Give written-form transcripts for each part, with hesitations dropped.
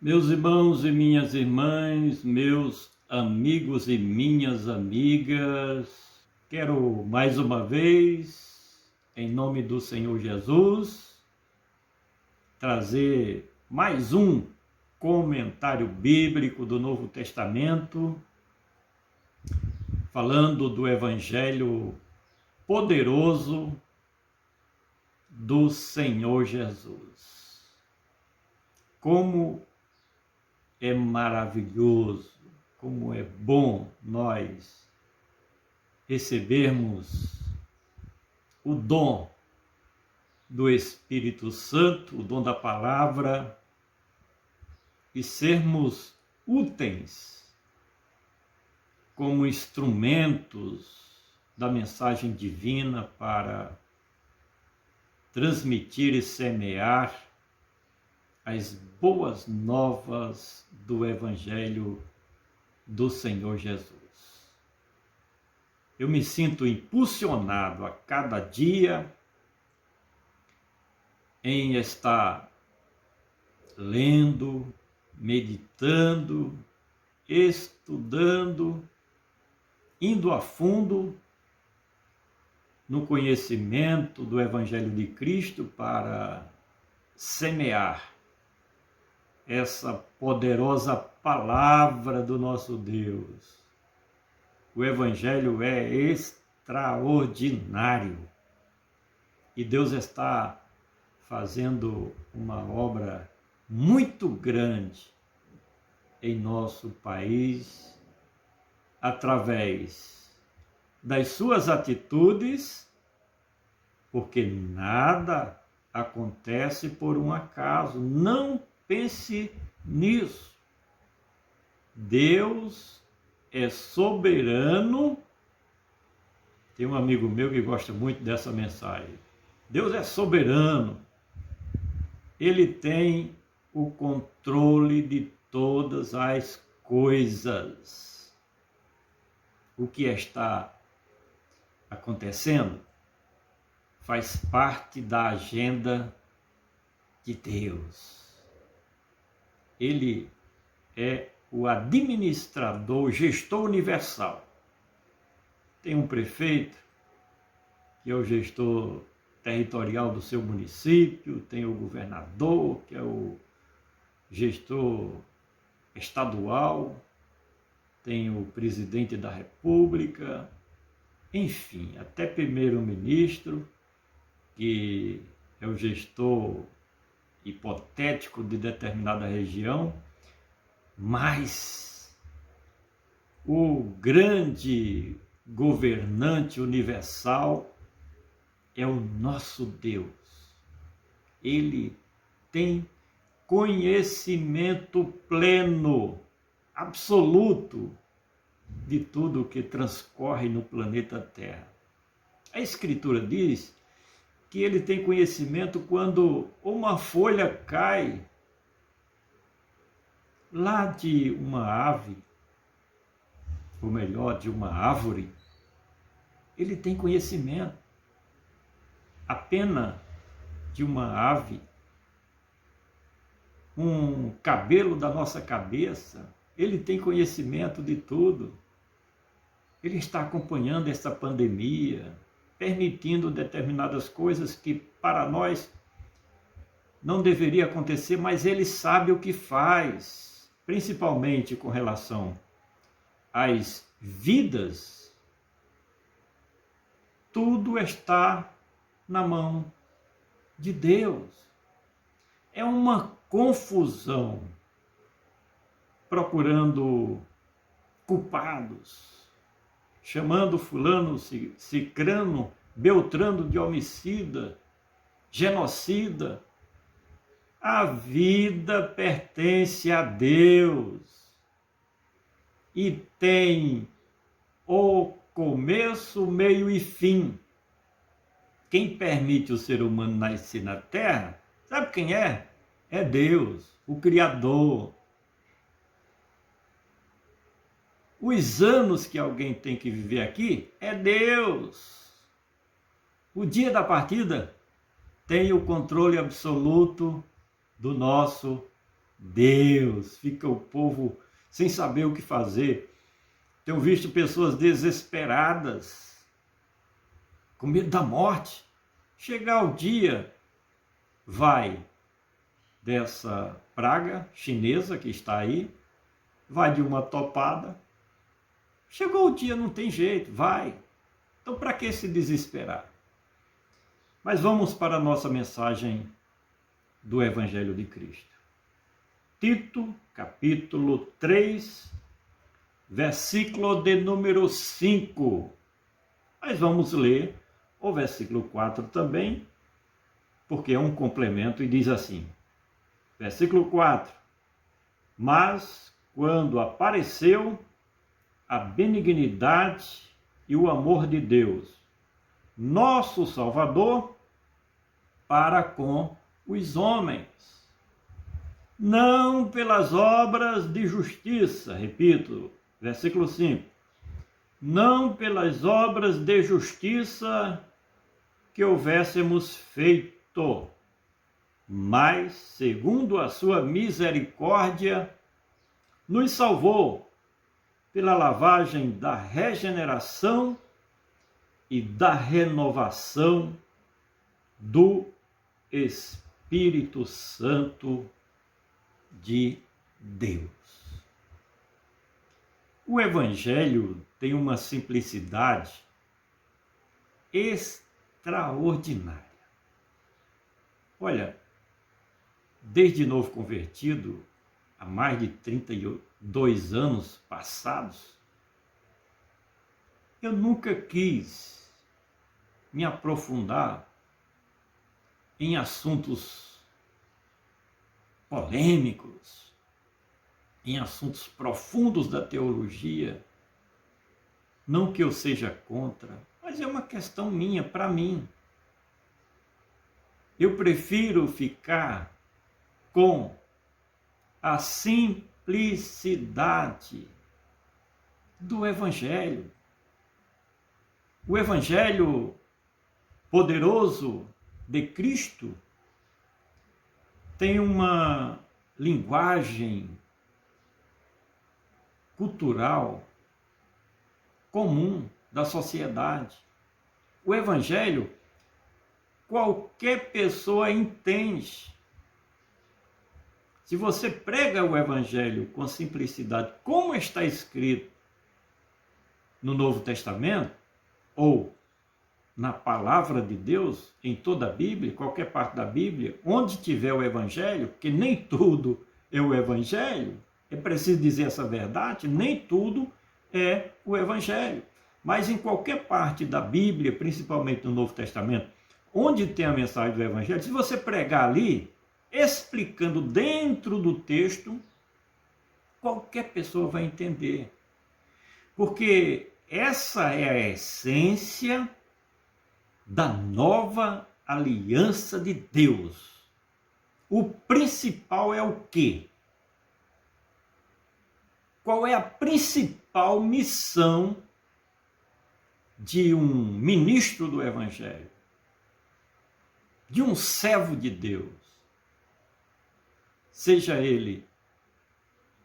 Meus irmãos e minhas irmãs, meus amigos e minhas amigas, quero mais uma vez, em nome do Senhor Jesus, trazer mais um comentário bíblico do Novo Testamento, falando do Evangelho poderoso do Senhor Jesus. Como é maravilhoso, como é bom nós recebermos o dom do Espírito Santo, o dom da palavra, e sermos úteis como instrumentos da mensagem divina para transmitir e semear as boas novas do Evangelho do Senhor Jesus. Eu me sinto impulsionado a cada dia em estar lendo, meditando, estudando, indo a fundo no conhecimento do Evangelho de Cristo para semear essa poderosa palavra do nosso Deus. O Evangelho é extraordinário e Deus está fazendo uma obra muito grande em nosso país através das suas atitudes, porque nada acontece por um acaso. Não pense nisso. Deus é soberano. Tem um amigo meu que gosta muito dessa mensagem. Deus é soberano. Ele tem o controle de todas as coisas. O que está acontecendo faz parte da agenda de Deus. Ele é o administrador, o gestor universal. Tem um prefeito, que é o gestor territorial do seu município, tem o governador, que é o gestor estadual, tem o presidente da República, enfim, até primeiro-ministro, que é o gestor hipotético de determinada região, mas o grande governante universal é o nosso Deus. Ele tem conhecimento pleno, absoluto, de tudo o que transcorre no planeta Terra. A Escritura diz que ele tem conhecimento quando uma folha cai lá de uma ave, ou melhor, de uma árvore. Ele tem conhecimento. A pena de uma ave, um cabelo da nossa cabeça, ele tem conhecimento de tudo. Ele está acompanhando essa pandemia, permitindo determinadas coisas que para nós não deveria acontecer, mas ele sabe o que faz, principalmente com relação às vidas. Tudo está na mão de Deus. É uma confusão procurando culpados, chamando fulano, cicrano, beltrano de homicida, genocida. A vida pertence a Deus e tem o começo, meio e fim. Quem permite o ser humano nascer na Terra, sabe quem é? É Deus, o Criador. Os anos que alguém tem que viver aqui é Deus. O dia da partida tem o controle absoluto do nosso Deus. Fica o povo sem saber o que fazer. Tenho visto pessoas desesperadas, com medo da morte. Chegar o dia, vai dessa praga chinesa que está aí, vai de uma topada. Chegou o dia, não tem jeito, vai. Então, para que se desesperar? Mas vamos para a nossa mensagem do Evangelho de Cristo. Tito, capítulo 3, versículo de número 5. Mas vamos ler o versículo 4 também, porque é um complemento e diz assim, versículo 4. Mas quando apareceu a benignidade e o amor de Deus, nosso Salvador, para com os homens, não pelas obras de justiça, repito, versículo 5, não pelas obras de justiça que houvéssemos feito, mas segundo a sua misericórdia, nos salvou pela lavagem da regeneração e da renovação do Espírito Santo de Deus. O Evangelho tem uma simplicidade extraordinária. Olha, desde novo convertido, há mais de 32 anos passados, eu nunca quis me aprofundar em assuntos polêmicos, em assuntos profundos da teologia. Não que eu seja contra, mas é uma questão minha, para mim. Eu prefiro ficar com a simplicidade do Evangelho. O Evangelho poderoso de Cristo tem uma linguagem cultural comum da sociedade. O Evangelho, qualquer pessoa entende. Se você prega o Evangelho com simplicidade, como está escrito no Novo Testamento, ou na Palavra de Deus, em toda a Bíblia, qualquer parte da Bíblia, onde tiver o Evangelho, porque nem tudo é o Evangelho, é preciso dizer essa verdade, nem tudo é o Evangelho. Mas em qualquer parte da Bíblia, principalmente no Novo Testamento, onde tem a mensagem do Evangelho, se você pregar ali, explicando dentro do texto, qualquer pessoa vai entender. Porque essa é a essência da nova aliança de Deus. O principal é o quê? Qual é a principal missão de um ministro do Evangelho? De um servo de Deus? Seja ele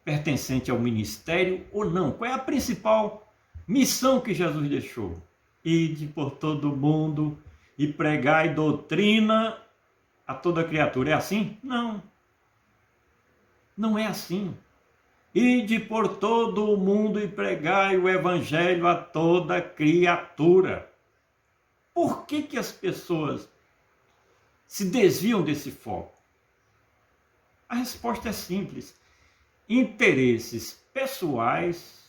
pertencente ao ministério ou não. Qual é a principal missão que Jesus deixou? Ide por todo mundo e pregai doutrina a toda criatura. É assim? Não. Não é assim. Ide por todo o mundo e pregai o Evangelho a toda criatura. Por que as pessoas se desviam desse foco? A resposta é simples. Interesses pessoais,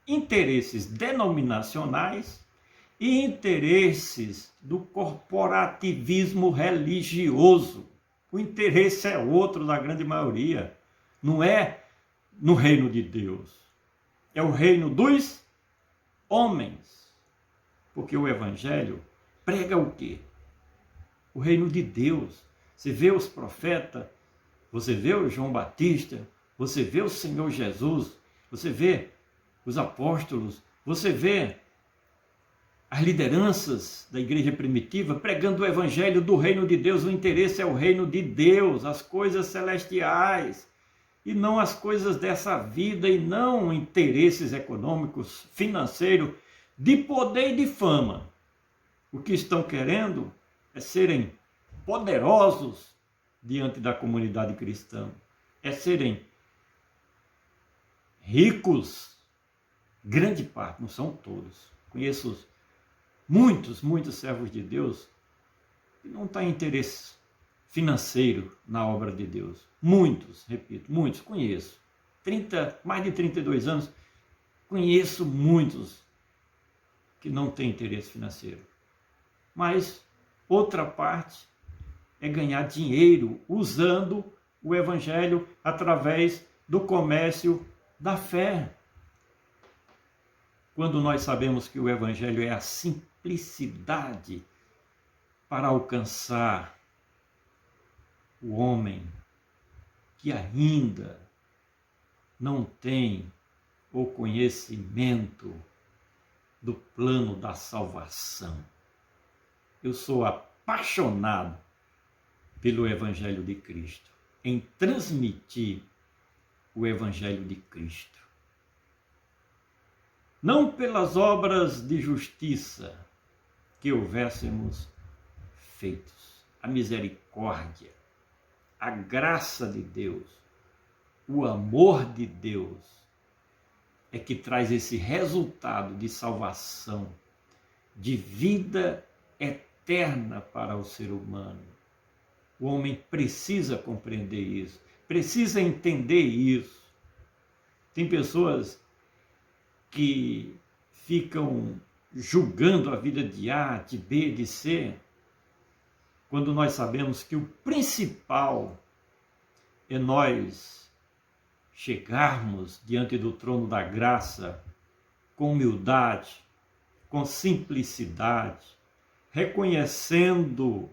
interesses denominacionais e interesses do corporativismo religioso. O interesse é outro da grande maioria. Não é no reino de Deus. É o reino dos homens. Porque o Evangelho prega o quê? O reino de Deus. Você vê os profetas, você vê o João Batista, você vê o Senhor Jesus, você vê os apóstolos, você vê as lideranças da igreja primitiva pregando o Evangelho do reino de Deus. O interesse é o reino de Deus, as coisas celestiais. e não as coisas dessa vida, e não interesses econômicos, financeiros, de poder e de fama. O que estão querendo é serem poderosos diante da comunidade cristã, é serem ricos, grande parte, não são todos. Conheço muitos servos de Deus que não têm interesse financeiro na obra de Deus. Muitos, repito, muitos, conheço. Mais de 32 anos, conheço muitos que não têm interesse financeiro. Mas outra parte é ganhar dinheiro usando o Evangelho através do comércio da fé. Quando nós sabemos que o Evangelho é a simplicidade para alcançar o homem que ainda não tem o conhecimento do plano da salvação. Eu sou apaixonado pelo Evangelho de Cristo, em transmitir o Evangelho de Cristo. Não pelas obras de justiça que houvéssemos feitos, a misericórdia, a graça de Deus, o amor de Deus é que traz esse resultado de salvação, de vida eterna para o ser humano. O homem precisa compreender isso, precisa entender isso. Tem pessoas que ficam julgando a vida de A, de B, de C, quando nós sabemos que o principal é nós chegarmos diante do trono da graça com humildade, com simplicidade, reconhecendo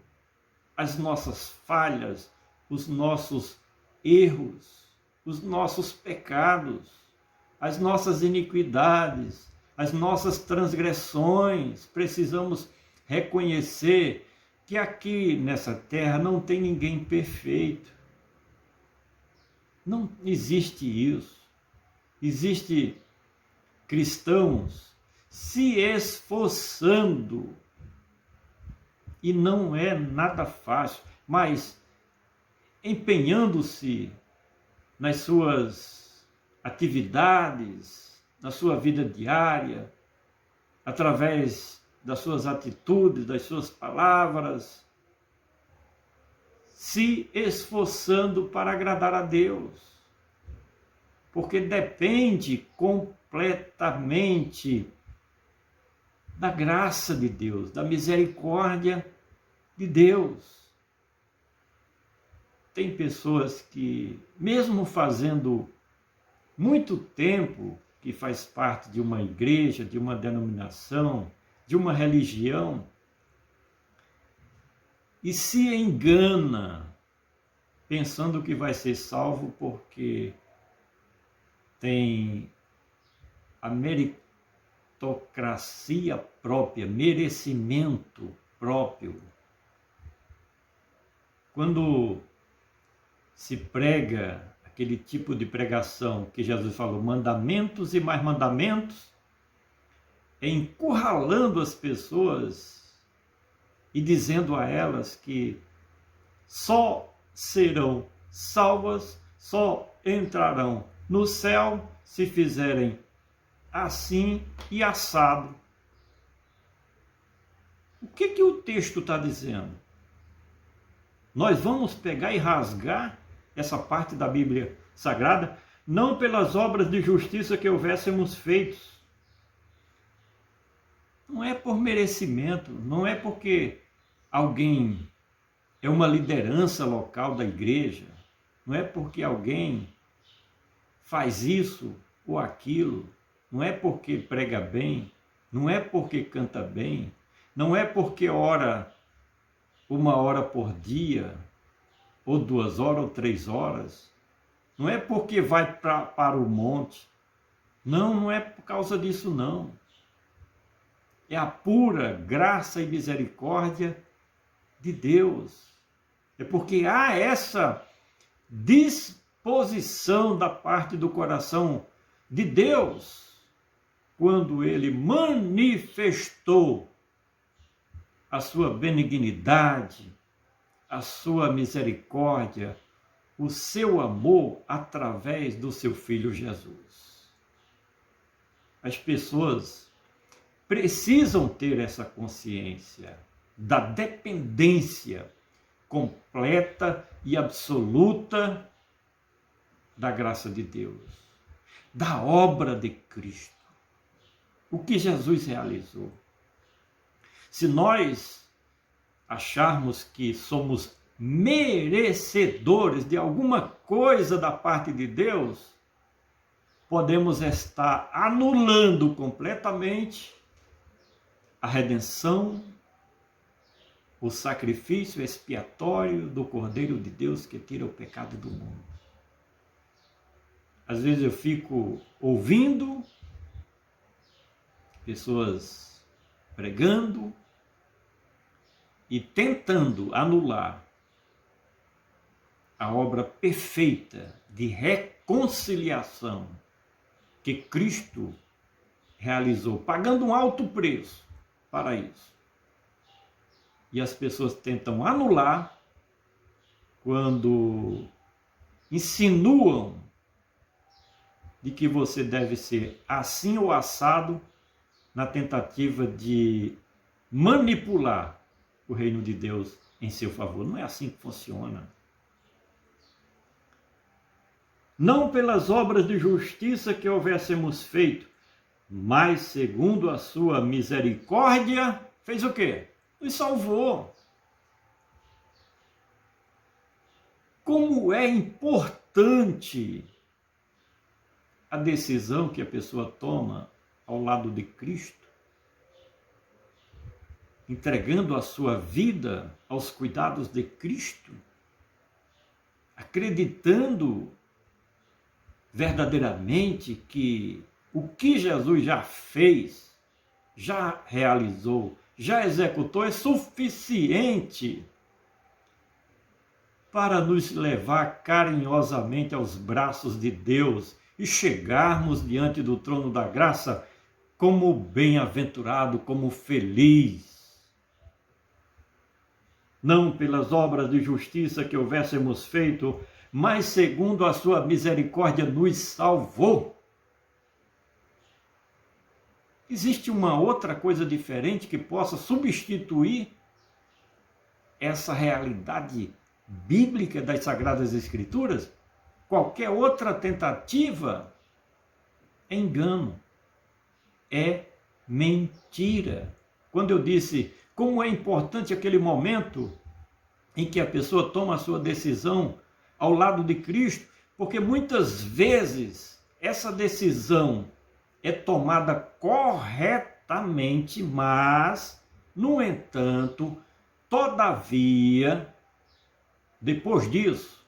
as nossas falhas, os nossos erros, os nossos pecados, as nossas iniquidades, as nossas transgressões. Precisamos reconhecer que aqui nessa terra não tem ninguém perfeito. Não existe isso. Existe cristãos se esforçando, e não é nada fácil, mas empenhando-se nas suas atividades, na sua vida diária, através das suas atitudes, das suas palavras, se esforçando para agradar a Deus, porque depende completamente da graça de Deus, da misericórdia de Deus. Tem pessoas que, mesmo fazendo muito tempo que faz parte de uma igreja, de uma denominação, de uma religião, e se engana pensando que vai ser salvo porque tem a meritocracia própria, merecimento próprio. Quando se prega aquele tipo de pregação que Jesus falou, mandamentos e mais mandamentos, é encurralando as pessoas e dizendo a elas que só serão salvas, só entrarão no céu se fizerem assim e assado. O que o texto está dizendo? Nós vamos pegar e rasgar essa parte da Bíblia Sagrada, não pelas obras de justiça que houvéssemos feitos. Não é por merecimento, não é porque alguém é uma liderança local da igreja, não é porque alguém faz isso ou aquilo, não é porque prega bem, não é porque canta bem, não é porque ora 1 hora por dia, ou 2 horas ou 3 horas, não é porque vai para o monte, não é por causa disso não. É a pura graça e misericórdia de Deus. É porque há essa posição da parte do coração de Deus, quando ele manifestou a sua benignidade, a sua misericórdia, o seu amor através do seu Filho Jesus. As pessoas precisam ter essa consciência da dependência completa e absoluta da graça de Deus, da obra de Cristo, o que Jesus realizou. Se nós acharmos que somos merecedores de alguma coisa da parte de Deus, podemos estar anulando completamente a redenção, o sacrifício expiatório do Cordeiro de Deus que tira o pecado do mundo. Às vezes eu fico ouvindo pessoas pregando e tentando anular a obra perfeita de reconciliação que Cristo realizou, pagando um alto preço para isso. E as pessoas tentam anular quando insinuam de que você deve ser assim ou assado na tentativa de manipular o reino de Deus em seu favor. Não é assim que funciona. Não pelas obras de justiça que houvéssemos feito, mas segundo a sua misericórdia, fez o quê? Nos salvou. Como é importante a decisão que a pessoa toma ao lado de Cristo, entregando a sua vida aos cuidados de Cristo, acreditando verdadeiramente que o que Jesus já fez, já realizou, já executou, é suficiente para nos levar carinhosamente aos braços de Deus e chegarmos diante do trono da graça como bem-aventurado, como feliz. Não pelas obras de justiça que houvéssemos feito, mas segundo a sua misericórdia nos salvou. Existe uma outra coisa diferente que possa substituir essa realidade bíblica das Sagradas Escrituras? Qualquer outra tentativa é engano, é mentira. Quando eu disse como é importante aquele momento em que a pessoa toma a sua decisão ao lado de Cristo, porque muitas vezes essa decisão é tomada corretamente, mas, no entanto, todavia, depois disso,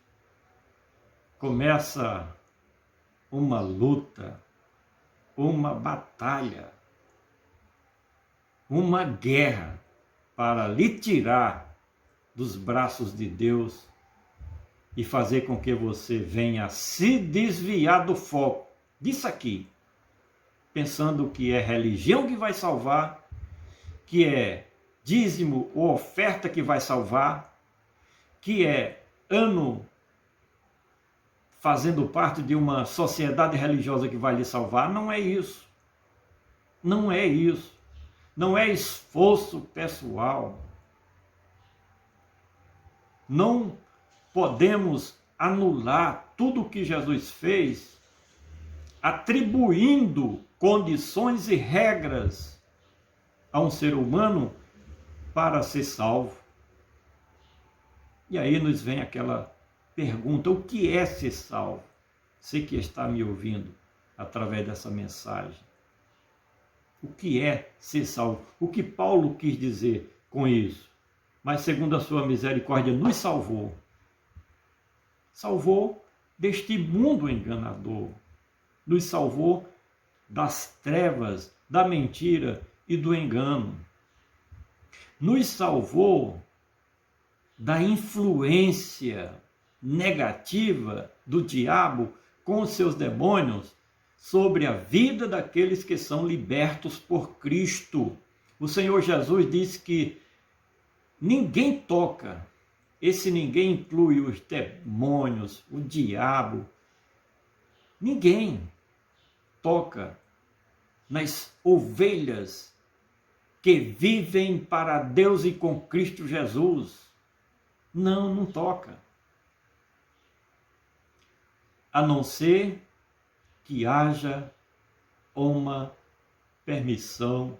começa uma luta, uma batalha, uma guerra para lhe tirar dos braços de Deus e fazer com que você venha se desviar do foco disso aqui, pensando que é religião que vai salvar, que é dízimo ou oferta que vai salvar, que é ano fazendo parte de uma sociedade religiosa que vai lhe salvar. Não é isso. Não é isso. Não é esforço pessoal. Não podemos anular tudo o que Jesus fez, atribuindo condições e regras a um ser humano para ser salvo. E aí nos vem aquela pergunta: o que é ser salvo? Você que está me ouvindo através dessa mensagem. O que é ser salvo? O que Paulo quis dizer com isso? Mas segundo a sua misericórdia nos salvou. Salvou deste mundo enganador. Nos salvou das trevas, da mentira e do engano. Nos salvou da influência negativa do diabo com os seus demônios sobre a vida daqueles que são libertos por Cristo. O Senhor Jesus disse que ninguém toca. Esse ninguém inclui os demônios, o diabo. Ninguém toca nas ovelhas que vivem para Deus e com Cristo Jesus. Não toca. A não ser que haja uma permissão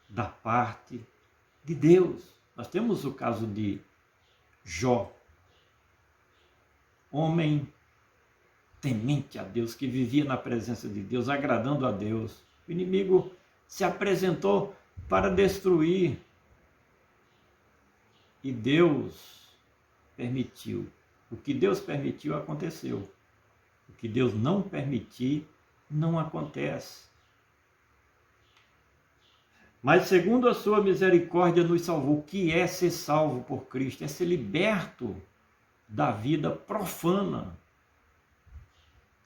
da parte de Deus. Nós temos o caso de Jó, homem temente a Deus, que vivia na presença de Deus, agradando a Deus. O inimigo se apresentou para destruir e Deus permitiu. O que Deus permitiu aconteceu. O que Deus não permitir não acontece. Mas segundo a sua misericórdia nos salvou. O que é ser salvo por Cristo? É ser liberto da vida profana,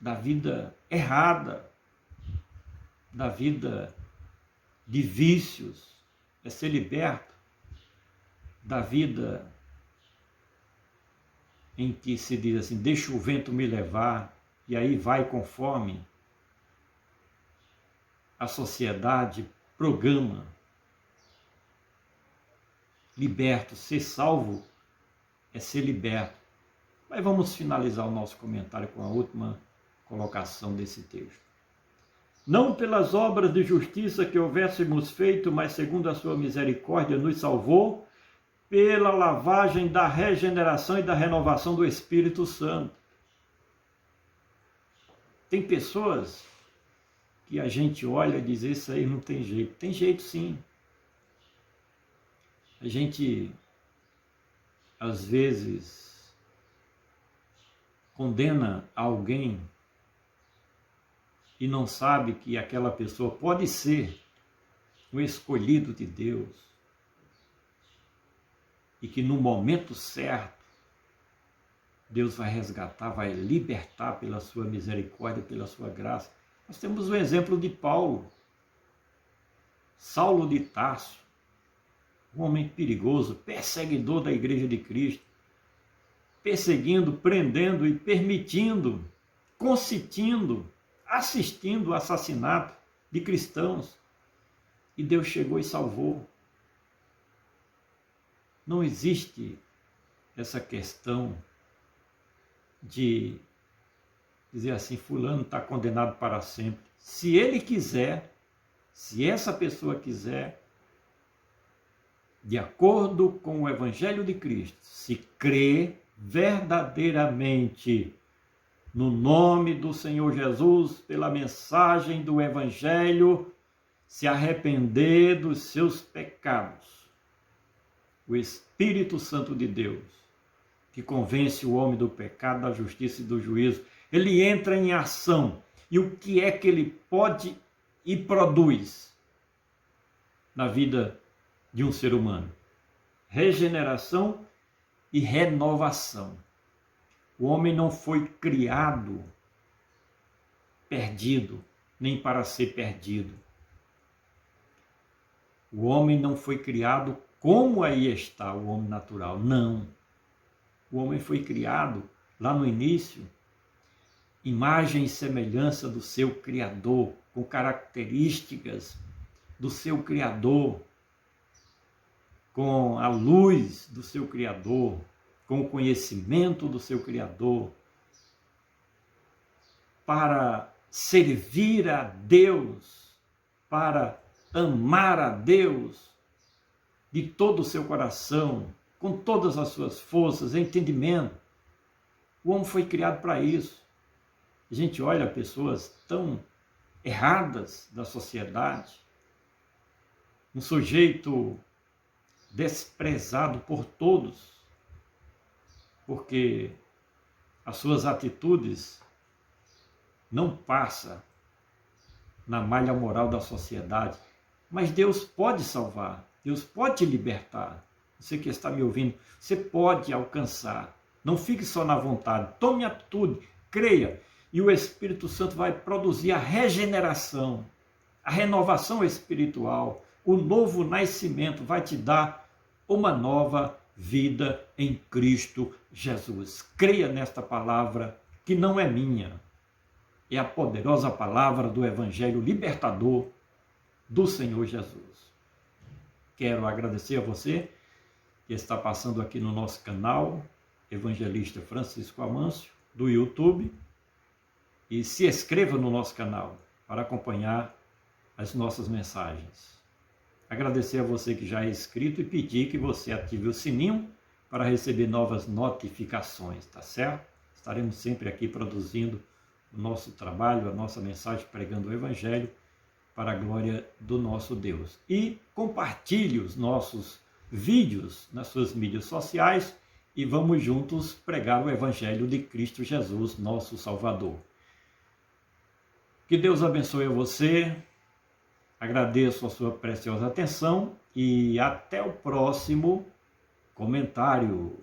da vida errada, da vida de vícios. É ser liberto da vida em que se diz assim, deixa o vento me levar, e aí vai conforme a sociedade programa. Liberto, ser salvo é ser liberto. Mas vamos finalizar o nosso comentário com a última colocação desse texto. Não pelas obras de justiça que houvéssemos feito, mas segundo a sua misericórdia nos salvou, pela lavagem da regeneração e da renovação do Espírito Santo. Tem pessoas que a gente olha e diz, isso aí não tem jeito. Tem jeito sim. A gente, às vezes, condena alguém e não sabe que aquela pessoa pode ser o escolhido de Deus e que no momento certo Deus vai resgatar, vai libertar pela sua misericórdia, pela sua graça. Nós temos o exemplo de Paulo, Saulo de Tarso, um homem perigoso, perseguidor da igreja de Cristo, perseguindo, prendendo e permitindo, consentindo, assistindo o assassinato de cristãos. E Deus chegou e salvou. Não existe essa questão de dizer assim, fulano está condenado para sempre. Se ele quiser, se essa pessoa quiser, de acordo com o Evangelho de Cristo, se crê verdadeiramente no nome do Senhor Jesus, pela mensagem do Evangelho, se arrepender dos seus pecados, o Espírito Santo de Deus, que convence o homem do pecado, da justiça e do juízo, ele entra em ação. E o que é que ele pode e produz na vida de um ser humano? Regeneração e renovação. O homem não foi criado perdido, nem para ser perdido. O homem não foi criado como aí está o homem natural. Não. O homem foi criado, lá no início, imagem e semelhança do seu Criador, com características do seu Criador, com a luz do seu Criador, com o conhecimento do seu Criador, para servir a Deus, para amar a Deus de todo o seu coração, com todas as suas forças, entendimento. O homem foi criado para isso. A gente olha pessoas tão erradas da sociedade, um sujeito desprezado por todos, porque as suas atitudes não passam na malha moral da sociedade. Mas Deus pode salvar, Deus pode te libertar. Você que está me ouvindo, você pode alcançar Não fique só na vontade, tome atitude, creia. E o Espírito Santo vai produzir a regeneração, a renovação espiritual, o novo nascimento, vai te dar uma nova vida em Cristo Jesus. Creia nesta palavra que não é minha, é a poderosa palavra do Evangelho libertador do Senhor Jesus. Quero agradecer a você que está passando aqui no nosso canal, Evangelista Francisco Amâncio, do YouTube, e se inscreva no nosso canal para acompanhar as nossas mensagens. Agradecer a você que já é inscrito e pedir que você ative o sininho para receber novas notificações, tá certo? Estaremos sempre aqui produzindo o nosso trabalho, a nossa mensagem, pregando o Evangelho para a glória do nosso Deus. E compartilhe os nossos vídeos nas suas mídias sociais e vamos juntos pregar o Evangelho de Cristo Jesus, nosso Salvador. Que Deus abençoe a você, agradeço a sua preciosa atenção e até o próximo comentário.